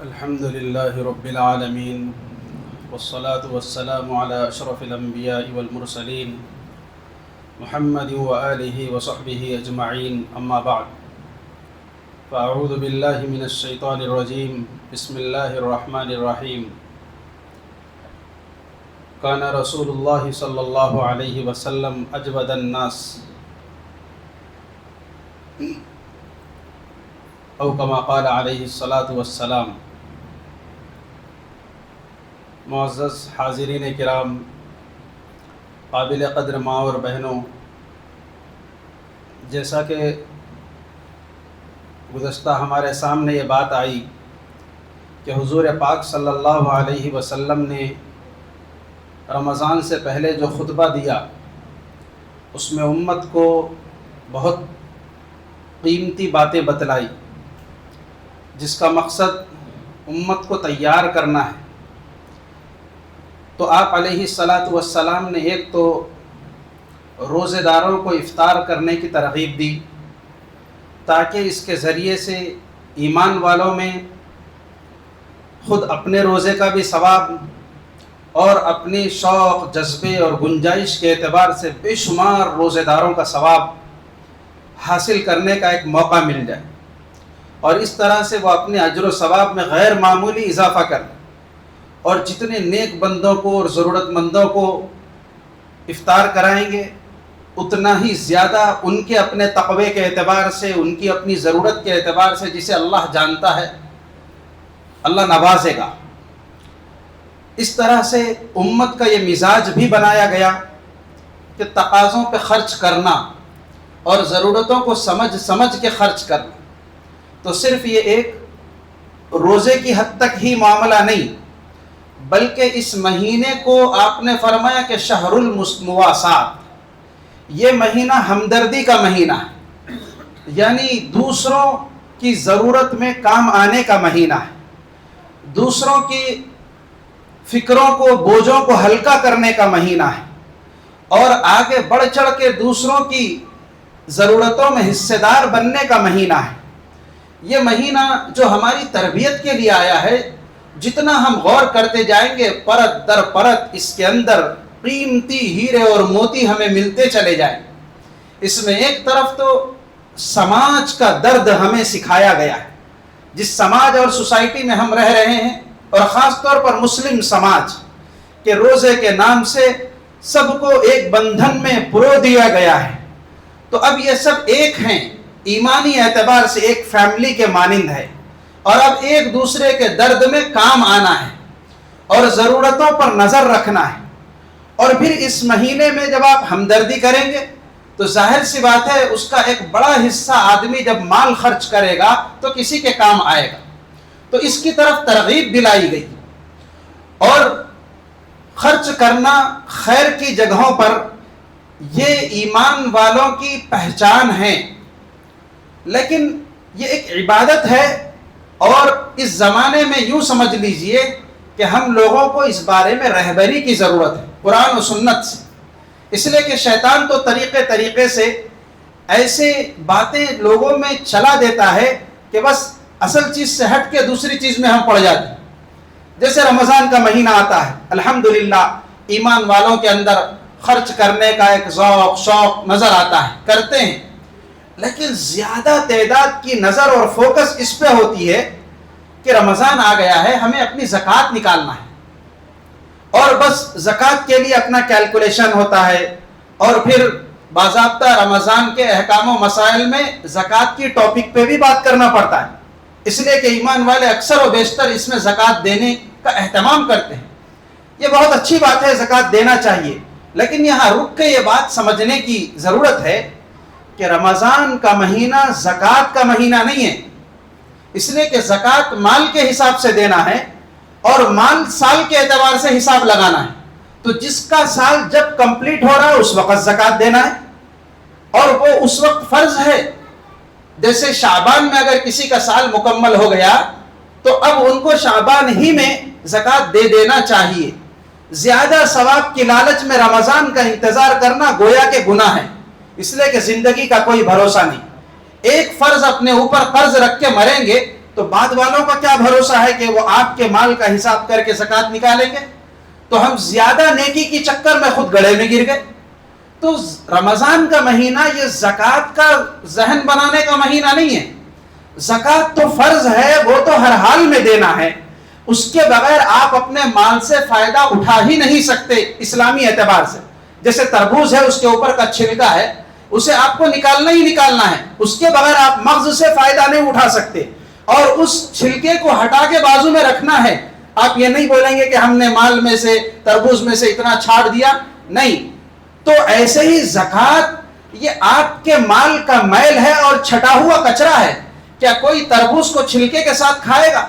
الحمد لله رب العالمين والصلاة والسلام على أشرف الأنبياء والمرسلين محمد وآله وصحبه أجمعين أما بعد فأعوذ بالله من الشيطان الرجيم بسم الله الرحمن الرحيم كان رسول الله صلى الله عليه وسلم أجود الناس او کما قال علیہ الصلاۃ والسلام۔ معزز حاضرین کرام، قابل قدر ماں اور بہنوں، جیسا کہ گزشتہ ہمارے سامنے یہ بات آئی کہ حضور پاک صلی اللہ علیہ وسلم نے رمضان سے پہلے جو خطبہ دیا اس میں امت کو بہت قیمتی باتیں بتلائی، جس کا مقصد امت کو تیار کرنا ہے۔ تو آپ علیہ الصلاۃ والسلام نے ایک تو روزے داروں کو افطار کرنے کی ترغیب دی تاکہ اس کے ذریعے سے ایمان والوں میں خود اپنے روزے کا بھی ثواب اور اپنی شوق، جذبے اور گنجائش کے اعتبار سے بے شمار روزے داروں کا ثواب حاصل کرنے کا ایک موقع مل جائے، اور اس طرح سے وہ اپنے اجر و ثواب میں غیر معمولی اضافہ کریں، اور جتنے نیک بندوں کو اور ضرورت مندوں کو افطار کرائیں گے اتنا ہی زیادہ ان کے اپنے تقوی کے اعتبار سے، ان کی اپنی ضرورت کے اعتبار سے، جسے اللہ جانتا ہے، اللہ نوازے گا۔ اس طرح سے امت کا یہ مزاج بھی بنایا گیا کہ تقاضوں پہ خرچ کرنا اور ضرورتوں کو سمجھ کے خرچ کرنا۔ تو صرف یہ ایک روزے کی حد تک ہی معاملہ نہیں، بلکہ اس مہینے کو آپ نے فرمایا کہ شہر المواسات، یہ مہینہ ہمدردی کا مہینہ ہے، یعنی دوسروں کی ضرورت میں کام آنے کا مہینہ ہے، دوسروں کی فکروں کو، بوجھوں کو ہلکا کرنے کا مہینہ ہے، اور آگے بڑھ چڑھ کے دوسروں کی ضرورتوں میں حصے دار بننے کا مہینہ ہے۔ یہ مہینہ جو ہماری تربیت کے لیے آیا ہے، جتنا ہم غور کرتے جائیں گے پرت در پرت اس کے اندر قیمتی ہیرے اور موتی ہمیں ملتے چلے جائیں۔ اس میں ایک طرف تو سماج کا درد ہمیں سکھایا گیا ہے، جس سماج اور سوسائٹی میں ہم رہ رہے ہیں، اور خاص طور پر مسلم سماج کے روزے کے نام سے سب کو ایک بندھن میں پرو دیا گیا ہے۔ تو اب یہ سب ایک ہیں، ایمانی اعتبار سے ایک فیملی کے مانند ہے، اور اب ایک دوسرے کے درد میں کام آنا ہے اور ضرورتوں پر نظر رکھنا ہے۔ اور پھر اس مہینے میں جب آپ ہمدردی کریں گے تو ظاہر سی بات ہے اس کا ایک بڑا حصہ آدمی جب مال خرچ کرے گا تو کسی کے کام آئے گا۔ تو اس کی طرف ترغیب دلائی گئی، اور خرچ کرنا خیر کی جگہوں پر یہ ایمان والوں کی پہچان ہے، لیکن یہ ایک عبادت ہے، اور اس زمانے میں یوں سمجھ لیجئے کہ ہم لوگوں کو اس بارے میں رہبری کی ضرورت ہے قرآن و سنت سے، اس لیے کہ شیطان تو طریقے سے ایسے باتیں لوگوں میں چلا دیتا ہے کہ بس اصل چیز سے ہٹ کے دوسری چیز میں ہم پڑ جاتے ہیں۔ جیسے رمضان کا مہینہ آتا ہے، الحمدللہ ایمان والوں کے اندر خرچ کرنے کا ایک ذوق شوق نظر آتا ہے، کرتے ہیں، لیکن زیادہ تعداد کی نظر اور فوکس اس پہ ہوتی ہے کہ رمضان آ گیا ہے، ہمیں اپنی زکوٰۃ نکالنا ہے، اور بس زکوٰۃ کے لیے اپنا کیلکولیشن ہوتا ہے، اور پھر باضابطہ رمضان کے احکام و مسائل میں زکوٰۃ کی ٹاپک پہ بھی بات کرنا پڑتا ہے، اس لیے کہ ایمان والے اکثر و بیشتر اس میں زکوٰۃ دینے کا اہتمام کرتے ہیں۔ یہ بہت اچھی بات ہے، زکوٰۃ دینا چاہیے، لیکن یہاں رک کے یہ بات سمجھنے کی ضرورت ہے کہ رمضان کا مہینہ زکوٰۃ کا مہینہ نہیں ہے، اس لیے کہ زکوٰۃ مال کے حساب سے دینا ہے، اور مال سال کے اعتبار سے حساب لگانا ہے۔ تو جس کا سال جب کمپلیٹ ہو رہا ہے اس وقت زکوٰۃ دینا ہے، اور وہ اس وقت فرض ہے۔ جیسے شعبان میں اگر کسی کا سال مکمل ہو گیا تو اب ان کو شعبان ہی میں زکوٰۃ دے دینا چاہیے۔ زیادہ ثواب کی لالچ میں رمضان کا انتظار کرنا گویا کہ گناہ ہے، اس لیے کہ زندگی کا کوئی بھروسہ نہیں۔ ایک فرض اپنے اوپر قرض رکھ کے مریں گے تو بعد والوں کا کیا بھروسہ ہے کہ وہ آپ کے مال کا حساب کر کے زکوٰۃ نکالیں گے؟ تو ہم زیادہ نیکی کی چکر میں خود گڑھے میں گر گئے۔ تو رمضان کا مہینہ یہ زکوٰۃ کا ذہن بنانے کا مہینہ نہیں ہے۔ زکوٰۃ تو فرض ہے، وہ تو ہر حال میں دینا ہے، اس کے بغیر آپ اپنے مال سے فائدہ اٹھا ہی نہیں سکتے اسلامی اعتبار سے۔ جیسے تربوز ہے، اس کے اوپر کا چھلکا ہے، اسے آپ کو نکالنا ہی نکالنا ہے، اس کے بغیر آپ مغز سے فائدہ نہیں اٹھا سکتے، اور اس چھلکے کو ہٹا کے بازو میں رکھنا ہے۔ آپ یہ نہیں بولیں گے کہ ہم نے مال میں سے، تربوز میں سے اتنا چھاڑ دیا، نہیں۔ تو ایسے ہی زکوٰۃ یہ آپ کے مال کا میل ہے اور چھٹا ہوا کچرا ہے۔ کیا کوئی تربوز کو چھلکے کے ساتھ کھائے گا؟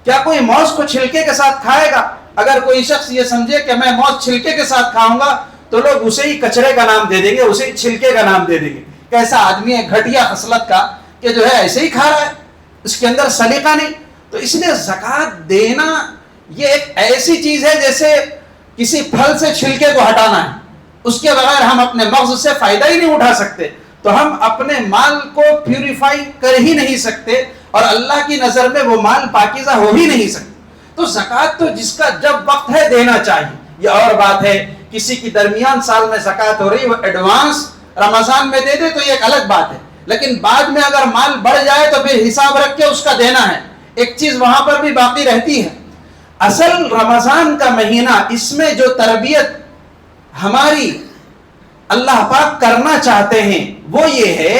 کیا کوئی موز کو چھلکے کے ساتھ کھائے گا؟ اگر کوئی شخص یہ سمجھے کہ میں موز چھلکے کے ساتھ کھاؤں گا تو لوگ اسے ہی کچرے کا نام دے دیں گے، اسے ہی چھلکے کا نام دے دیں گے۔ کیسا آدمی ہے گھٹیا خصلت کا کہ جو ہے ایسے ہی کھا رہا ہے، اس کے اندر سلیقہ نہیں۔ تو اس لیے زکوٰۃ دینا یہ ایک ایسی چیز ہے جیسے کسی پھل سے چھلکے کو ہٹانا ہے، اس کے بغیر ہم اپنے مغز سے فائدہ ہی نہیں اٹھا سکتے، تو ہم اپنے مال کو پیوریفائی کر ہی نہیں سکتے، اور اللہ کی نظر میں وہ مال پاکیزہ ہو ہی نہیں سکتے۔ تو زکوٰۃ تو جس کا جب وقت ہے دینا چاہیے۔ یہ اور بات ہے کسی کی درمیان سال میں زکوٰۃ ہو رہی، وہ ایڈوانس رمضان میں دے دے تو یہ ایک الگ بات ہے، لیکن بعد میں اگر مال بڑھ جائے تو پھر حساب رکھ کے اس کا دینا ہے۔ ایک چیز وہاں پر بھی باقی رہتی ہے، اصل رمضان کا مہینہ، اس میں جو تربیت ہماری اللہ پاک کرنا چاہتے ہیں وہ یہ ہے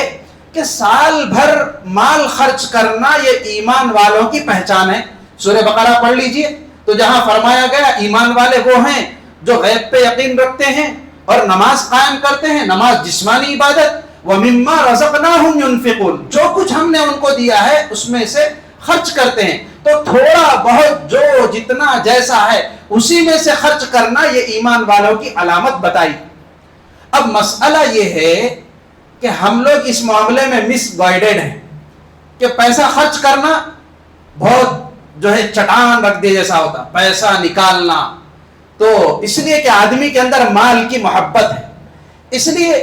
کہ سال بھر مال خرچ کرنا یہ ایمان والوں کی پہچان ہے۔ سورہ بقرہ پڑھ لیجئے تو جہاں فرمایا گیا ایمان والے وہ ہیں جو غیب پہ یقین رکھتے ہیں اور نماز قائم کرتے ہیں، نماز جسمانی عبادت، وَمِمَّا رَزَقْنَاهُمْ يُنْفِقُونَ، جو کچھ ہم نے ان کو دیا ہے اس میں سے خرچ کرتے ہیں۔ تو تھوڑا بہت جو جتنا جیسا ہے اسی میں سے خرچ کرنا یہ ایمان والوں کی علامت بتائی۔ اب مسئلہ یہ ہے کہ ہم لوگ اس معاملے میں مس گائیڈڈ ہیں کہ پیسہ خرچ کرنا بہت جو ہے چٹان رکھ دے جیسا ہوتا، پیسہ نکالنا، تو اس لیے کہ آدمی کے اندر مال کی محبت ہے، اس لیے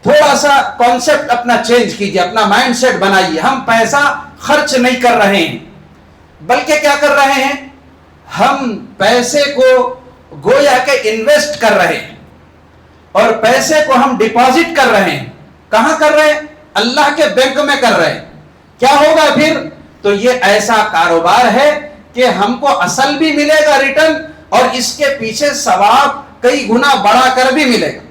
تھوڑا سا کانسیپٹ اپنا چینج کیجئے، اپنا مائنڈ سیٹ بنائیے۔ ہم پیسہ خرچ نہیں کر رہے ہیں، بلکہ کیا کر رہے ہیں، ہم پیسے کو گویا کہ انویسٹ کر رہے ہیں، اور پیسے کو ہم ڈپازٹ کر رہے ہیں۔ کہاں کر رہے ہیں؟ اللہ کے بینک میں کر رہے ہیں۔ کیا ہوگا پھر؟ تو یہ ایسا کاروبار ہے کہ ہم کو اصل بھی ملے گا ریٹرن، اور اس کے پیچھے ثواب کئی گنا بڑھا کر بھی ملے گا۔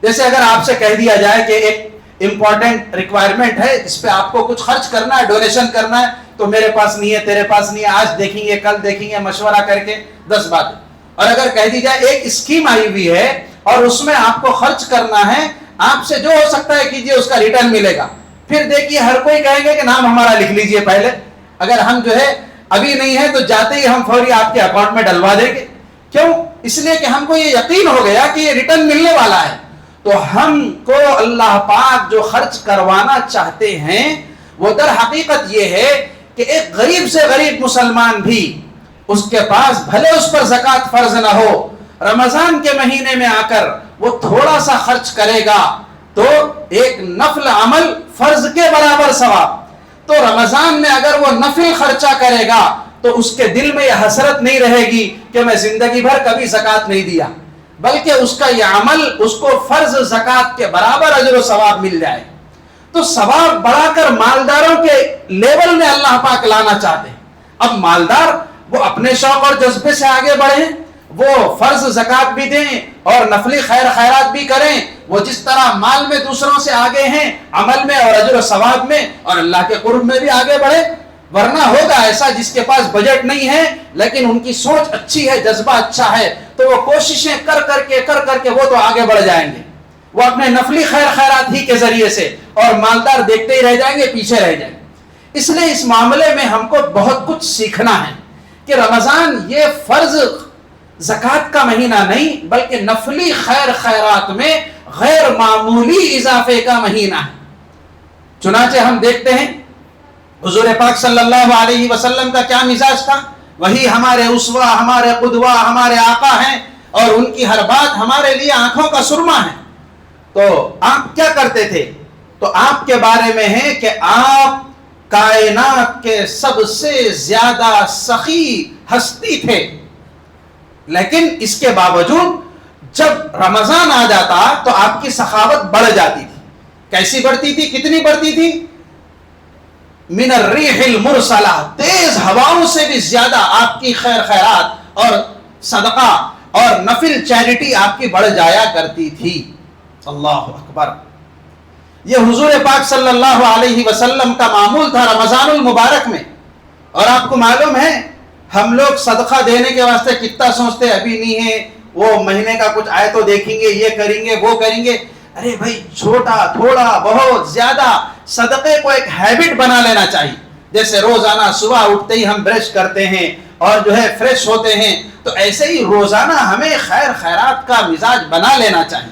جیسے اگر آپ سے کہہ دیا جائے کہ ایک امپورٹنٹ ریکوائرمنٹ ہے، اس پہ آپ کو کچھ خرچ کرنا ہے، ڈونیشن کرنا ہے، تو میرے پاس نہیں ہے، تیرے پاس نہیں ہے، آج دیکھیں گے، کل دیکھیں گے، مشورہ کر کے 10 باتیں۔ اور اگر کہہ دی جائے ایک اسکیم آئی ہوئی ہے اور اس میں آپ کو خرچ کرنا ہے، آپ سے جو ہو سکتا ہے کیجئے، اس کا ریٹرن ملے گا، پھر دیکھیے ہر کوئی کہیں گے کہ نام ہمارا لکھ لیجئے پہلے، اگر ہم جو ہے ابھی نہیں ہے تو جاتے ہی ہم فوری آپ کے اکاؤنٹ میں ڈلوا دیں گے۔ کیوں؟ اس لیے کہ ہم کو یہ یقین ہو گیا کہ یہ ریٹرن ملنے والا ہے۔ تو ہم کو اللہ پاک جو خرچ کروانا چاہتے ہیں وہ در حقیقت یہ ہے کہ ایک غریب سے غریب مسلمان بھی، اس کے پاس بھلے اس پر زکوٰۃ فرض نہ ہو، رمضان کے مہینے میں آ کر وہ تھوڑا سا خرچ کرے گا تو ایک نفل عمل فرض کے برابر ثواب۔ تو رمضان میں اگر وہ نفل خرچہ کرے گا تو اس کے دل میں یہ حسرت نہیں رہے گی کہ میں زندگی بھر کبھی زکوٰۃ نہیں دیا، بلکہ اس کا یہ عمل اس کو فرض زکوٰۃ کے برابر اجر و ثواب مل جائے۔ تو ثواب بڑھا کر مالداروں کے لیول میں اللہ پاک لانا چاہتے ہیں۔ اب مالدار وہ اپنے شوق اور جذبے سے آگے بڑھیں، وہ فرض زکوٰۃ بھی دیں اور نفلی خیر خیرات بھی کریں، وہ جس طرح مال میں دوسروں سے آگے ہیں، عمل میں اور اجر و ثواب میں اور اللہ کے قرب میں بھی آگے بڑھے۔ ورنہ ہوگا ایسا جس کے پاس بجٹ نہیں ہے لیکن ان کی سوچ اچھی ہے، جذبہ اچھا ہے، تو وہ کوششیں کر کر کے وہ تو آگے بڑھ جائیں گے، وہ اپنے نفلی خیر خیرات ہی کے ذریعے سے، اور مالدار دیکھتے ہی رہ جائیں گے، پیچھے رہ جائیں گے۔ اس لیے اس معاملے میں ہم کو بہت کچھ سیکھنا ہے کہ رمضان یہ فرض زکوٰۃ کا مہینہ نہیں بلکہ نفلی خیر خیرات میں غیر معمولی اضافے کا مہینہ ہے۔ چنانچہ ہم دیکھتے ہیں حضور پاک صلی اللہ علیہ وسلم کا کیا مزاج تھا، وہی ہمارے اسوہ، ہمارے قدوہ، ہمارے آقا ہیں، اور ان کی ہر بات ہمارے لیے آنکھوں کا سرما ہے۔ تو آپ کیا کرتے تھے؟ تو آپ کے بارے میں ہے کہ آپ کائنات کے سب سے زیادہ سخی ہستی تھے، لیکن اس کے باوجود جب رمضان آ جاتا تو آپ کی سخاوت بڑھ جاتی تھی۔ کیسی بڑھتی تھی؟ کتنی بڑھتی تھی؟ من الریح المرسلہ، تیز ہواؤں سے بھی زیادہ آپ کی خیر خیرات اور صدقہ اور نفل چیریٹی آپ کی بڑھ جایا کرتی تھی۔ اللہ اکبر! یہ حضور پاک صلی اللہ علیہ وسلم کا معمول تھا رمضان المبارک میں۔ اور آپ کو معلوم ہے ہم لوگ صدقہ دینے کے واسطے کتنا سوچتے ہیں، ابھی نہیں ہے، وہ مہینے کا کچھ آئے تو دیکھیں گے، یہ کریں گے وہ کریں گے۔ ارے بھائی، چھوٹا تھوڑا بہت زیادہ صدقے کو ایک ہیبٹ بنا لینا چاہیے۔ جیسے روزانہ صبح اٹھتے ہی ہم برش کرتے ہیں اور جو ہے فریش ہوتے ہیں، تو ایسے ہی روزانہ ہمیں خیر خیرات کا مزاج بنا لینا چاہیے۔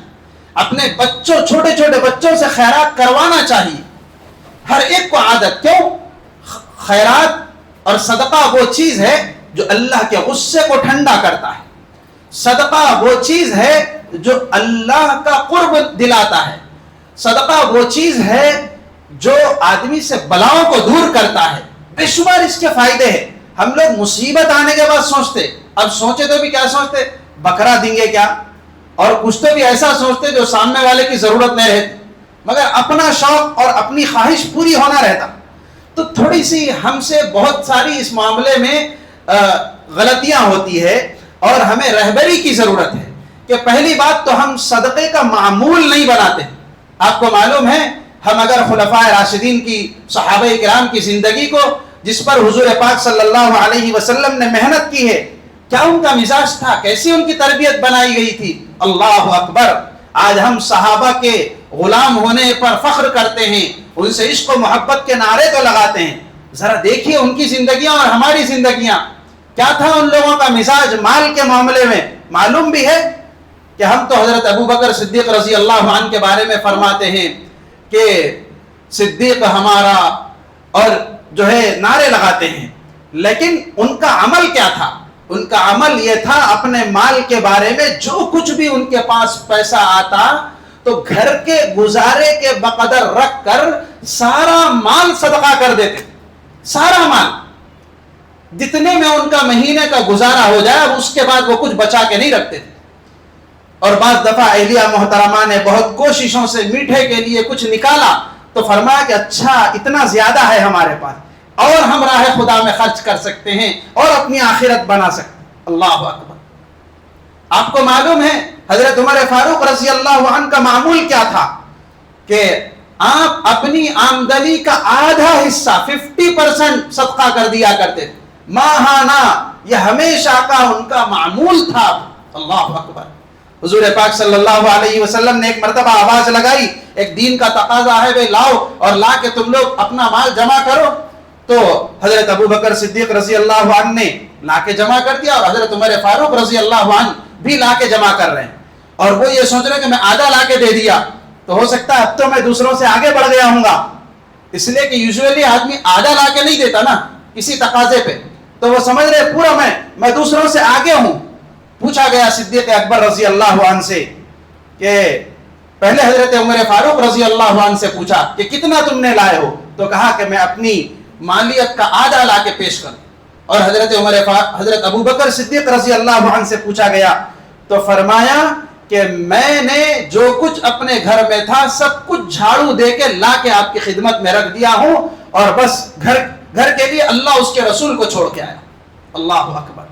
اپنے بچوں، چھوٹے چھوٹے بچوں سے خیرات کروانا چاہیے، ہر ایک کو عادت۔ کیوں؟ خیرات اور صدقہ وہ چیز ہے جو اللہ کے غصے کو ٹھنڈا کرتا ہے۔ صدقہ وہ چیز ہے جو اللہ کا قرب دلاتا ہے۔ صدقہ وہ چیز ہے جو آدمی سے بلاؤں کو دور کرتا ہے۔ بے شمار اس کے فائدے ہیں۔ ہم لوگ مصیبت آنے کے بعد سوچتے، اب سوچے تو بھی کیا سوچتے؟ بکرا دیں گے کیا؟ اور کچھ تو بھی ایسا سوچتے جو سامنے والے کی ضرورت نہیں رہتی، مگر اپنا شوق اور اپنی خواہش پوری ہونا رہتا۔ تو تھوڑی سی ہم سے بہت ساری اس معاملے میں غلطیاں ہوتی ہے، اور ہمیں رہبری کی ضرورت ہے کہ پہلی بات تو ہم صدقے کا معمول نہیں بناتے۔ آپ کو معلوم ہے ہم اگر خلفائے راشدین کی، صحابہ کرام کی زندگی کو، جس پر حضور پاک صلی اللہ علیہ وسلم نے محنت کی ہے، کیا ان کا مزاج تھا، کیسی ان کی تربیت بنائی گئی تھی؟ اللہ اکبر! آج ہم صحابہ کے غلام ہونے پر فخر کرتے ہیں، ان سے عشق و محبت کے نعرے تو لگاتے ہیں۔ ذرا دیکھیے ان کی زندگیاں اور ہماری زندگیاں، کیا تھا ان لوگوں کا مزاج مال کے معاملے میں؟ معلوم بھی ہے کہ ہم تو حضرت ابو بکر صدیق رضی اللہ عنہ کے بارے میں فرماتے ہیں کہ صدیق ہمارا، اور جو ہے نعرے لگاتے ہیں، لیکن ان کا عمل کیا تھا؟ ان کا عمل یہ تھا اپنے مال کے بارے میں جو کچھ بھی ان کے پاس پیسہ آتا تو گھر کے گزارے کے بقدر رکھ کر سارا مال صدقہ کر دیتے، سارا مال، جتنے میں ان کا مہینے کا گزارا ہو جائے، اب اس کے بعد وہ کچھ بچا کے نہیں رکھتے تھے۔ اور بعض دفعہ اہلیہ محترمہ نے بہت کوششوں سے میٹھے کے لیے کچھ نکالا تو فرمایا کہ اچھا اتنا زیادہ ہے ہمارے پاس، اور ہم راہ خدا میں خرچ کر سکتے ہیں اور اپنی آخرت بنا سکتے ہیں۔ اللہ اکبر! آپ کو معلوم ہے حضرت عمر فاروق رضی اللہ عنہ کا معمول کیا تھا کہ آپ اپنی آمدنی کا آدھا حصہ 50% صدقہ کر دیا کرتے تھے ماہانہ۔ یہ ہمیشہ کا ان کا معمول تھا۔ اللہ اکبر! حضور پاک صلی اللہ علیہ وسلم نے ایک مرتبہ آواز لگائی، ایک دین کا تقاضا ہے، بھئی لاؤ اور لا کے تم لوگ اپنا مال جمع کرو۔ تو حضرت ابو بکر صدیق رضی اللہ عنہ نے لا کے جمع کر دیا، اور حضرت عمر فاروق رضی اللہ عنہ بھی لا کے جمع کر رہے ہیں، اور وہ یہ سوچ رہے ہیں کہ میں آدھا لا کے دے دیا تو ہو سکتا ہے اب تو میں دوسروں سے آگے بڑھ گیا ہوں گا، اس لیے کہ یوزولی آدمی آدھا لا کے نہیں دیتا نا کسی تقاضے پہ، تو وہ سمجھ رہے پورا میں دوسروں سے آگے ہوں۔ پوچھا گیا صدیق اکبر رضی اللہ عنہ سے کہ پہلے حضرت عمر فاروق رضی اللہ عنہ سے پوچھا کہ کتنا تم نے لائے ہو، تو کہا کہ میں اپنی مالیت کا آدھا لا کے پیش کروں۔ اور حضرت ابو بکر صدیق رضی اللہ عنہ سے پوچھا گیا تو فرمایا کہ میں نے جو کچھ اپنے گھر میں تھا سب کچھ جھاڑو دے کے لا کے آپ کی خدمت میں رکھ دیا ہوں، اور بس گھر کے لیے اللہ اس کے رسول کو چھوڑ کے آیا۔ اللہ اکبر!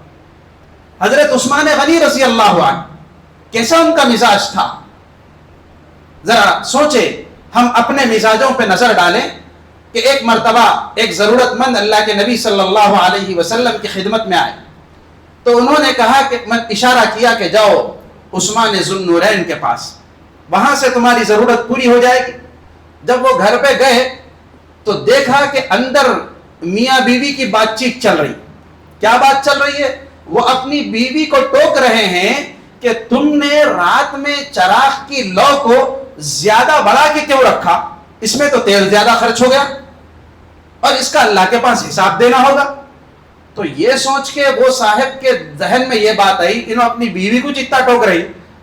حضرت عثمان غنی رضی اللہ عنہ، کیسا ان کا مزاج تھا؟ ذرا سوچے، ہم اپنے مزاجوں پہ نظر ڈالیں کہ ایک مرتبہ ایک ضرورت مند اللہ کے نبی صلی اللہ علیہ وسلم کی خدمت میں آئے، تو انہوں نے کہا کہ میں اشارہ کیا کہ جاؤ عثمان ذو النورین کے پاس، وہاں سے تمہاری ضرورت پوری ہو جائے گی۔ جب وہ گھر پہ گئے تو دیکھا کہ اندر میاں بیوی کی بات چیت چل رہی۔ کیا بات چل رہی ہے؟ وہ اپنی بیوی کو ٹوک رہے ہیں کہ تم نے رات میں چراغ کی لو کو زیادہ بڑھا کے کیوں رکھا؟ اس میں تو تیل زیادہ خرچ ہو گیا اور اس کا اللہ کے پاس حساب دینا ہوگا۔ تو یہ سوچ کے وہ صاحب کے ذہن میں یہ بات آئی، انہوں اپنی بیوی کو جتنا ٹوک رہی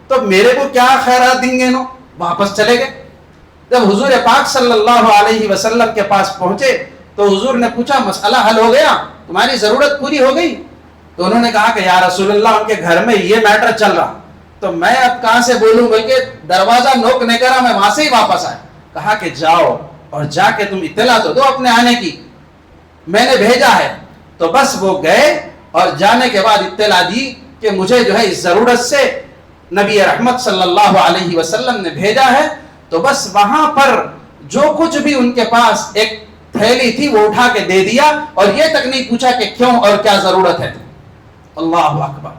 تو میرے کو کیا خیرات دیں گے؟ انہوں واپس چلے گئے۔ جب حضور پاک صلی اللہ علیہ وسلم کے پاس پہنچے تو حضور نے پوچھا مسئلہ حل ہو گیا, تمہاری ضرورت پوری ہو گئی؟ تو انہوں نے کہا کہ یا رسول اللہ ان کے گھر میں یہ میٹر چل رہا, تو میں اب کہاں سے بولوں, بلکہ دروازہ نوک نہیں کرا, میں وہاں سے ہی واپس آیا. کہا کہ جاؤ اور جا کے تم اطلاع تو دو اپنے آنے کی, میں نے بھیجا ہے. تو بس وہ گئے اور جانے کے بعد اطلاع دی کہ مجھے جو ہے اس ضرورت سے نبی رحمت صلی اللہ علیہ وسلم نے بھیجا ہے. تو بس وہاں پر جو کچھ بھی ان کے پاس ایک تھیلی تھی وہ اٹھا کے دے دیا, اور یہ تک نہیں پوچھا کہ کیوں اور کیا ضرورت ہے. اللہ اکبر.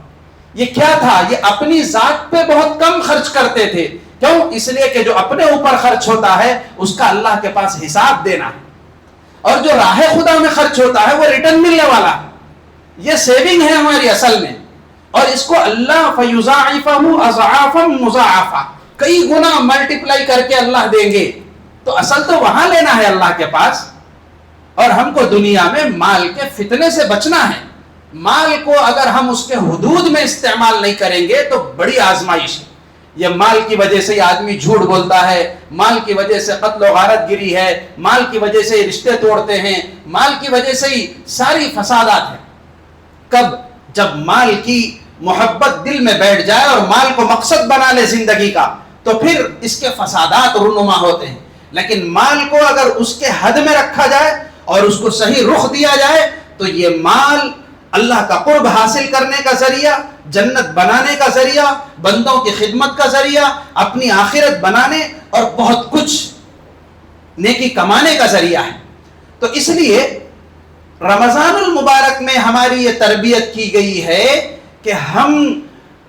یہ کیا تھا؟ یہ اپنی ذات پہ بہت کم خرچ کرتے تھے. کیوں؟ اس لیے کہ جو اپنے اوپر خرچ ہوتا ہے اس کا اللہ کے پاس حساب دینا ہے, اور جو راہ خدا میں خرچ ہوتا ہے وہ ریٹرن ملنے والا ہے. یہ سیونگ ہے ہماری اصل میں, اور اس کو اللہ فَيُضَاعِفَهُ أَضْعَافًا مُضَاعَفًا, کئی گنا ملٹیپلائی کر کے اللہ دیں گے. تو اصل تو وہاں لینا ہے اللہ کے پاس, اور ہم کو دنیا میں مال کے فتنے سے بچنا ہے. مال کو اگر ہم اس کے حدود میں استعمال نہیں کریں گے تو بڑی آزمائش ہے. یہ مال کی وجہ سے آدمی جھوٹ بولتا ہے, مال کی وجہ سے قتل و غارت گری ہے, مال کی وجہ سے رشتے توڑتے ہیں, مال کی وجہ سے ہی ساری فسادات ہیں. کب؟ جب مال کی محبت دل میں بیٹھ جائے اور مال کو مقصد بنا لے زندگی کا, تو پھر اس کے فسادات رونما ہوتے ہیں. لیکن مال کو اگر اس کے حد میں رکھا جائے اور اس کو صحیح رخ دیا جائے تو یہ مال اللہ کا قرب حاصل کرنے کا ذریعہ, جنت بنانے کا ذریعہ, بندوں کی خدمت کا ذریعہ, اپنی آخرت بنانے اور بہت کچھ نیکی کمانے کا ذریعہ ہے. تو اس لیے رمضان المبارک میں ہماری یہ تربیت کی گئی ہے کہ ہم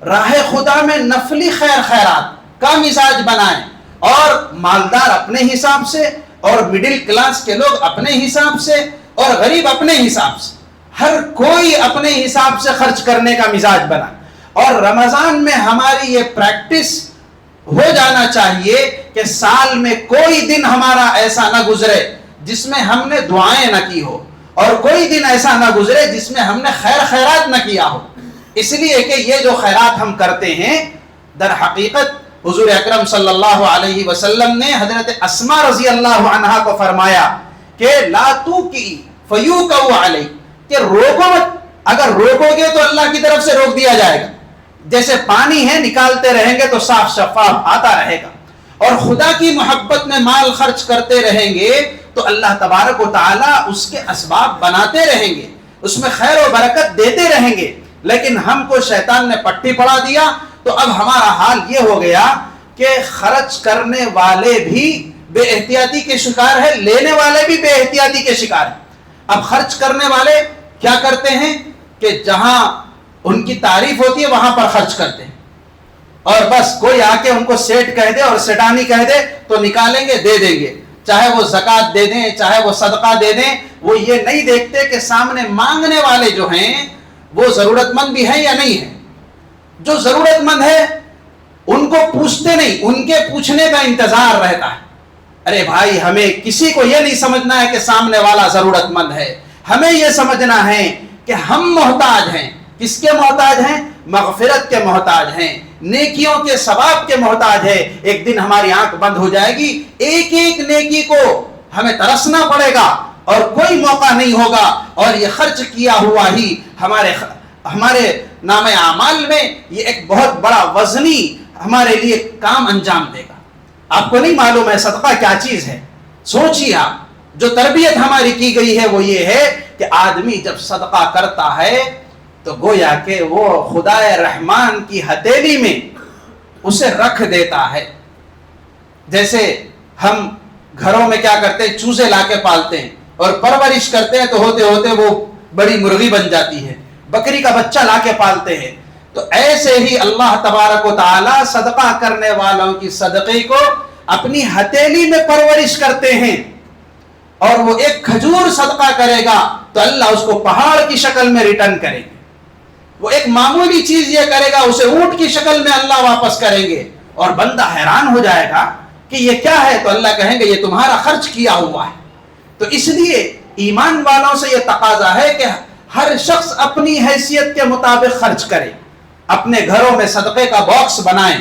راہ خدا میں نفلی خیر خیرات کا مزاج بنائیں, اور مالدار اپنے حساب سے, اور مڈل کلاس کے لوگ اپنے حساب سے, اور غریب اپنے حساب سے, ہر کوئی اپنے حساب سے خرچ کرنے کا مزاج بنا. اور رمضان میں ہماری یہ پریکٹس ہو جانا چاہیے کہ سال میں کوئی دن ہمارا ایسا نہ گزرے جس میں ہم نے دعائیں نہ کی ہو, اور کوئی دن ایسا نہ گزرے جس میں ہم نے خیر خیرات نہ کیا ہو. اس لیے کہ یہ جو خیرات ہم کرتے ہیں در حقیقت حضور اکرم صلی اللہ علیہ وسلم نے حضرت اسماء رضی اللہ عنہا کو فرمایا کہ لا توقی فیوقع علیک, کہ روکو مت, اگر روکو گے تو اللہ کی طرف سے روک دیا جائے گا. جیسے پانی ہے, نکالتے رہیں گے تو صاف شفاف آتا رہے گا, اور خدا کی محبت میں مال خرچ کرتے رہیں گے تو اللہ تبارک و تعالی اس کے اسباب بناتے رہیں گے, اس میں خیر و برکت دیتے رہیں گے. لیکن ہم کو شیطان نے پٹی پڑا دیا, تو اب ہمارا حال یہ ہو گیا کہ خرچ کرنے والے بھی بے احتیاطی کے شکار ہیں, لینے والے بھی بے احتیاطی کے شکار ہیں. اب خرچ کرنے والے کیا کرتے ہیں کہ جہاں ان کی تعریف ہوتی ہے وہاں پر خرچ کرتے ہیں, اور بس کوئی آ کے ان کو سیٹ کہہ دے اور سیٹانی کہہ دے تو نکالیں گے, دے دیں گے, چاہے وہ زکوٰۃ دے دیں, چاہے وہ صدقہ دے دیں. وہ یہ نہیں دیکھتے کہ سامنے مانگنے والے جو ہیں وہ ضرورت مند بھی ہیں یا نہیں ہیں. جو ضرورت مند ہے ان کو پوچھتے نہیں, ان کے پوچھنے کا انتظار رہتا ہے. ارے بھائی, ہمیں کسی کو یہ نہیں سمجھنا ہے کہ سامنے والا ضرورت مند ہے, ہمیں یہ سمجھنا ہے کہ ہم محتاج ہیں. کس کے محتاج ہیں؟ مغفرت کے محتاج ہیں, نیکیوں کے ثواب کے محتاج ہے. ایک دن ہماری آنکھ بند ہو جائے گی, ایک ایک نیکی کو ہمیں ترسنا پڑے گا, اور کوئی موقع نہیں ہوگا, اور یہ خرچ کیا ہوا ہی ہمارے نام اعمال میں یہ ایک بہت بڑا وزنی ہمارے لیے کام انجام دے گا. آپ کو نہیں معلوم ہے صدقہ کیا چیز ہے؟ سوچیے آپ, جو تربیت ہماری کی گئی ہے وہ یہ ہے کہ آدمی جب صدقہ کرتا ہے تو گویا کہ وہ خدا رحمان کی ہتھیلی میں اسے رکھ دیتا ہے. جیسے ہم گھروں میں کیا کرتے ہیں, چوزے لا کے پالتے ہیں اور پرورش کرتے ہیں, تو ہوتے ہوتے وہ بڑی مرغی بن جاتی ہے. بکری کا بچہ لا کے پالتے ہیں. تو ایسے ہی اللہ تبارک و تعالی صدقہ کرنے والوں کی صدقے کو اپنی ہتھیلی میں پرورش کرتے ہیں, اور وہ ایک کھجور صدقہ کرے گا تو اللہ اس کو پہاڑ کی شکل میں ریٹرن کرے گا. وہ ایک معمولی چیز یہ کرے گا, اسے اونٹ کی شکل میں اللہ واپس کریں گے, اور بندہ حیران ہو جائے گا کہ یہ کیا ہے, تو اللہ کہیں گے یہ تمہارا خرچ کیا ہوا ہے. تو اس لیے ایمان والوں سے یہ تقاضا ہے کہ ہر شخص اپنی حیثیت کے مطابق خرچ کرے. اپنے گھروں میں صدقے کا باکس بنائیں,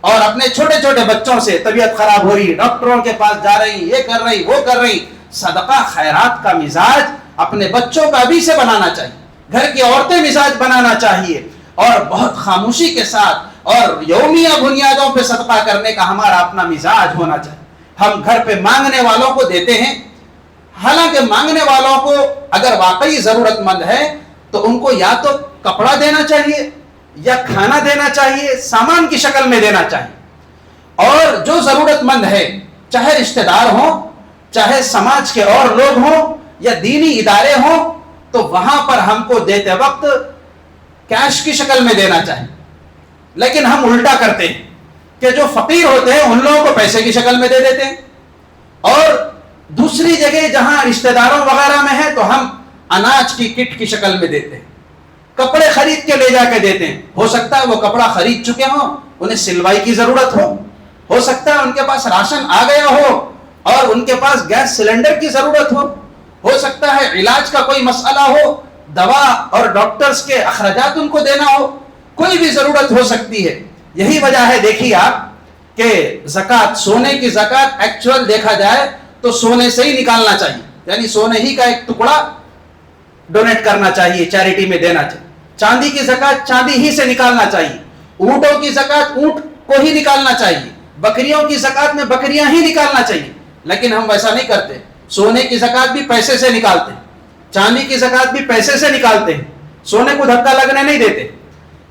اور اپنے چھوٹے چھوٹے بچوں سے طبیعت خراب ہو رہی, ڈاکٹروں کے پاس جا رہی, یہ کر رہی, وہ کر رہی, صدقہ خیرات کا مزاج اپنے بچوں کا بھی سے بنانا چاہیے، گھر کی عورتیں مزاج بنانا چاہیے، اور بہت خاموشی کے ساتھ اور یومیہ بنیادوں پہ صدقہ کرنے کا ہمارا اپنا مزاج ہونا چاہیے۔ ہم گھر پہ مانگنے والوں کو دیتے ہیں، حالانکہ مانگنے والوں کو اگر واقعی ضرورت مند ہے تو ان کو یا تو کپڑا دینا چاہیے یا کھانا دینا چاہیے، سامان کی شکل میں دینا چاہیے۔ اور جو ضرورت مند ہے، چاہے رشتہ دار ہوں، چاہے سماج کے اور لوگ ہوں یا دینی ادارے ہوں، تو وہاں پر ہم کو دیتے وقت کیش کی شکل میں دینا چاہیے۔ لیکن ہم الٹا کرتے ہیں کہ جو فقیر ہوتے ہیں ان لوگوں کو پیسے کی شکل میں دے دیتے ہیں، اور دوسری جگہ جہاں رشتہ داروں وغیرہ میں ہے تو ہم اناج کی کٹ کی شکل میں دیتے ہیں، کپڑے خرید کے لے جا کے دیتے ہیں۔ ہو سکتا ہے وہ کپڑا خرید چکے ہوں، انہیں سلوائی کی ضرورت ہو سکتا ہے ان کے پاس راشن آ گیا ہو اور ان کے پاس گیس سلنڈر کی ضرورت ہو سکتا ہے علاج کا کوئی مسئلہ ہو، دوا اور ڈاکٹرز کے اخراجات ان کو دینا ہو، کوئی بھی ضرورت ہو سکتی ہے۔ یہی وجہ ہے دیکھیے آپ کہ زکوٰۃ، سونے کی زکوٰۃ ایکچوئل دیکھا جائے تو سونے سے ہی نکالنا چاہیے، یعنی سونے ہی کا ایک ٹکڑا ڈونیٹ کرنا چاہیے، چیریٹی میں دینا چاہیے۔ چاندی کی زکوٰۃ چاندی ہی سے نکالنا چاہیے، اونٹوں کی زکوٰۃ اونٹ کو ہی نکالنا چاہیے، بکریوں کی زکوٰۃ میں بکریاں ہی نکالنا چاہیے۔ لیکن ہم ویسا نہیں کرتے، سونے کی زکوٰۃ بھی پیسے سے نکالتے ہیں، چاندی کی زکوٰۃ بھی پیسے سے نکالتے ہیں، سونے کو دھکا لگنے نہیں دیتے۔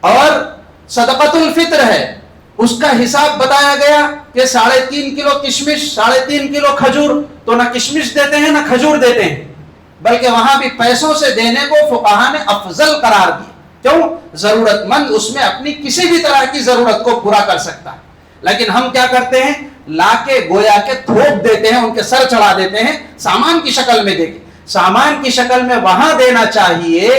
اور صدقۃ الفطر ہے، اس کا حساب بتایا گیا کہ 3.5 کلو کشمش، 3.5 کلو کھجور، تو نہ کشمش دیتے ہیں نہ کھجور دیتے ہیں، بلکہ وہاں بھی پیسوں سے دینے کو فقہا نے افضل قرار دیا۔ کیوں؟ ضرورت مند اس میں اپنی کسی بھی طرح کی ضرورت کو پورا کر سکتا ہے۔ لیکن ہم کیا کرتے ہیں؟ لا کے گویا کے تھوپ دیتے ہیں، ان کے سر چڑھا دیتے ہیں، سامان کی شکل میں دے کے۔ سامان کی شکل میں وہاں دینا چاہیے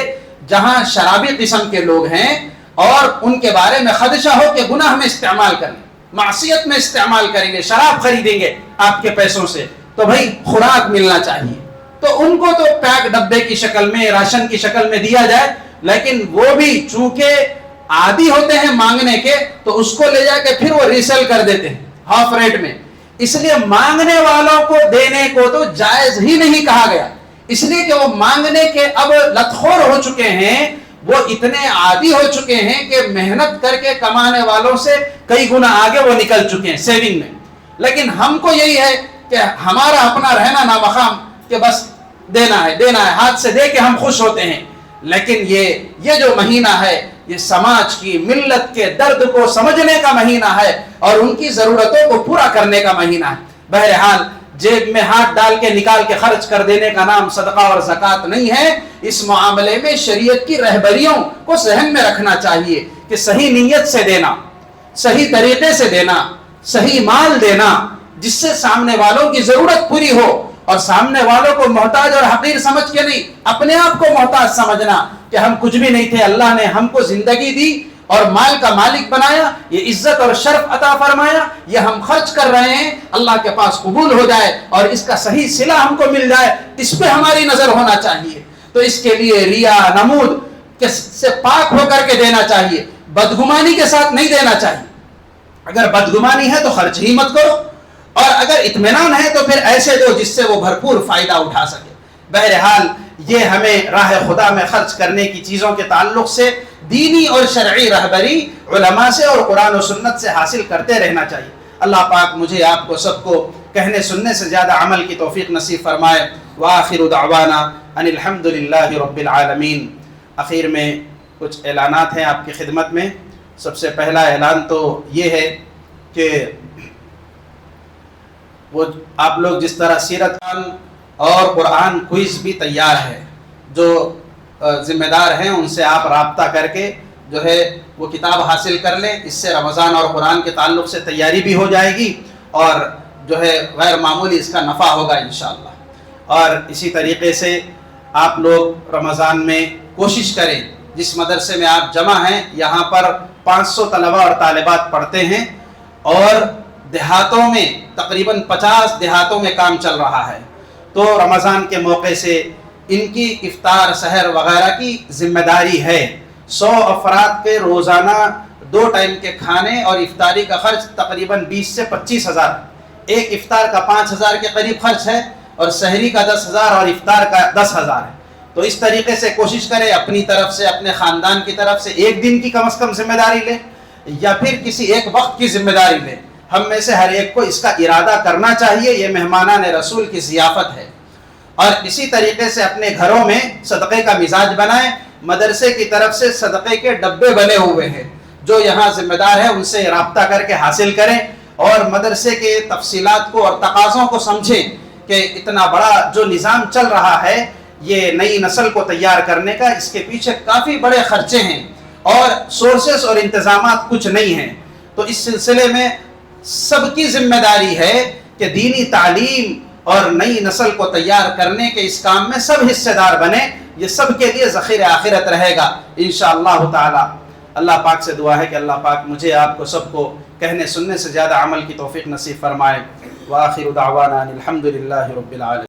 جہاں شرابی قسم کے لوگ ہیں اور ان کے بارے میں خدشہ ہو کہ گناہ میں استعمال کریں گے، معصیت میں استعمال کریں گے، شراب خریدیں گے آپ کے پیسوں سے، تو بھائی خوراک ملنا چاہیے۔ تو ان کو تو پیک ڈبے کی شکل میں، راشن کی شکل میں دیا جائے، لیکن وہ بھی چونکہ عادی ہوتے ہیں مانگنے کے، تو اس کو لے جا کے پھر وہ ریسیل کر دیتے ہیں ہاف ریٹ میں۔ اس لیے مانگنے والوں کو دینے کو تو جائز ہی نہیں کہا گیا، اس لیے کہ وہ مانگنے کے اب لتخور ہو چکے ہیں، وہ اتنے عادی ہو چکے ہیں کہ محنت کر کے کمانے والوں سے کئی گنا آگے وہ نکل چکے ہیں سیونگ میں۔ لیکن ہم کو یہی ہے کہ ہمارا اپنا رہنا نامقام کہ بس دینا ہے، ہاتھ سے دے کے ہم خوش ہوتے ہیں۔ لیکن یہ جو مہینہ ہے، یہ سماج کی، ملت کے درد کو سمجھنے کا مہینہ ہے اور ان کی ضرورتوں کو پورا کرنے کا مہینہ ہے۔ بہرحال جیب میں ہاتھ ڈال کے نکال کے خرچ کر دینے کا نام صدقہ اور زکوٰۃ نہیں ہے۔ اس معاملے میں شریعت کی رہبریوں کو ذہن میں رکھنا چاہیے کہ صحیح نیت سے دینا، صحیح طریقے سے دینا، صحیح مال دینا، جس سے سامنے والوں کی ضرورت پوری ہو، اور سامنے والوں کو محتاج اور حقیر سمجھ کے نہیں، اپنے آپ کو محتاج سمجھنا کہ ہم کچھ بھی نہیں تھے، اللہ نے ہم کو زندگی دی اور مال کا مالک بنایا، یہ عزت اور شرف عطا فرمایا، یہ ہم خرچ کر رہے ہیں، اللہ کے پاس قبول ہو جائے اور اس کا صحیح صلہ ہم کو مل جائے، اس پہ ہماری نظر ہونا چاہیے۔ تو اس کے لیے ریا، نمود سے پاک ہو کر کے دینا چاہیے، بدگمانی کے ساتھ نہیں دینا چاہیے۔ اگر بدگمانی ہے تو خرچ ہی مت کرو، اور اگر اطمینان ہے تو پھر ایسے دو جس سے وہ بھرپور فائدہ اٹھا سکے۔ بہرحال یہ ہمیں راہ خدا میں خرچ کرنے کی چیزوں کے تعلق سے دینی اور شرعی رہبری علماء سے اور قرآن و سنت سے حاصل کرتے رہنا چاہیے۔ اللہ پاک مجھے آپ کو سب کو کہنے سننے سے زیادہ عمل کی توفیق نصیب فرمائے۔ وآخر دعوانا ان الحمد للہ رب العالمین۔ اخیر میں کچھ اعلانات ہیں آپ کی خدمت میں۔ سب سے پہلا اعلان تو یہ ہے کہ وہ آپ لوگ جس طرح سیرت اور قرآن کوئز بھی تیار ہے، جو ذمہ دار ہیں ان سے آپ رابطہ کر کے جو ہے وہ کتاب حاصل کر لیں، اس سے رمضان اور قرآن کے تعلق سے تیاری بھی ہو جائے گی اور جو ہے غیر معمولی اس کا نفع ہوگا انشاءاللہ۔ اور اسی طریقے سے آپ لوگ رمضان میں کوشش کریں، جس مدرسے میں آپ جمع ہیں یہاں پر 500 طلبہ اور طالبات پڑھتے ہیں اور دیہاتوں میں تقریباً 50 دیہاتوں میں کام چل رہا ہے، تو رمضان کے موقع سے ان کی افطار سحر وغیرہ کی ذمہ داری ہے۔ 100 افراد کے روزانہ 2 ٹائم کے کھانے اور افطاری کا خرچ تقریباً 20 سے 25 ہزار، ایک افطار کا 5 ہزار کے قریب خرچ ہے اور سحری کا 10,000 اور افطار کا 10,000 ہے. تو اس طریقے سے کوشش کرے اپنی طرف سے، اپنے خاندان کی طرف سے ایک دن کی کم از کم ذمہ داری لے یا پھر کسی ایک وقت کی ذمہ داری لے. ہم میں سے ہر ایک کو اس کا ارادہ کرنا چاہیے. یہ مہمانان رسول کی ضیافت ہے. اور اسی طریقے سے اپنے گھروں میں صدقے کا مزاج بنائیں. مدرسے کی طرف سے صدقے کے ڈبے بنے ہوئے ہیں، جو یہاں ذمہ دار ہے ان سے رابطہ کر کے حاصل کریں اور مدرسے کے تفصیلات کو اور تقاضوں کو سمجھیں کہ اتنا بڑا جو نظام چل رہا ہے یہ نئی نسل کو تیار کرنے کا، اس کے پیچھے کافی بڑے خرچے ہیں اور سورسز اور انتظامات کچھ نہیں ہیں. تو اس سلسلے میں سب کی ذمہ داری ہے کہ دینی تعلیم اور نئی نسل کو تیار کرنے کے اس کام میں سب حصے دار بنے. یہ سب کے لیے ذخیر آخرت رہے گا انشاءاللہ تعالی. اللہ پاک سے دعا ہے کہ اللہ پاک مجھے آپ کو سب کو کہنے سننے سے زیادہ عمل کی توفیق نصیب فرمائے. وآخر دعوانا الحمدللہ رب العالمین.